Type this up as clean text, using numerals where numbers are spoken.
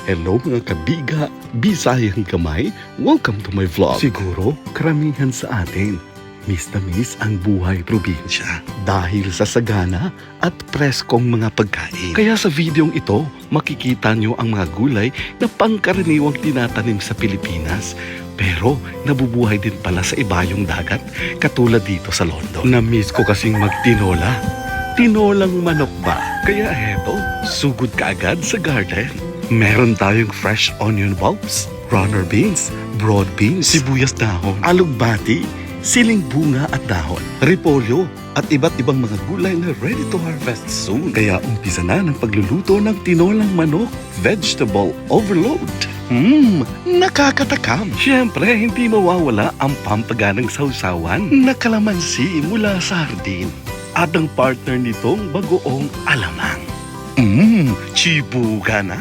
Hello mga kabiga, Bisayang kamay, welcome to my vlog. Siguro, karamihan sa atin, miss na miss ang buhay probinsya dahil sa sagana at preskong mga pagkain. Kaya sa videong ito, makikita nyo ang mga gulay na pangkaraniwang tinatanim sa Pilipinas. Pero nabubuhay din pala sa ibayong dagat, katulad dito sa London. Na-miss ko kasing magtinola. Tinolang manok ba? Kaya heto, sugod ka agad sa garden. Meron tayong fresh onion bulbs, runner beans, broad beans, sibuyas dahon, alugbati, siling bunga at dahon, repolyo, at iba't ibang mga gulay na ready to harvest soon. Kaya umpisa na ng pagluluto ng tinolang manok, vegetable overload. Nakakatakam. Siyempre, hindi mawawala ang pampaganang sausawan na kalamansi mula sa hardin. At ang partner nitong bagoong alamang. Chibuga na.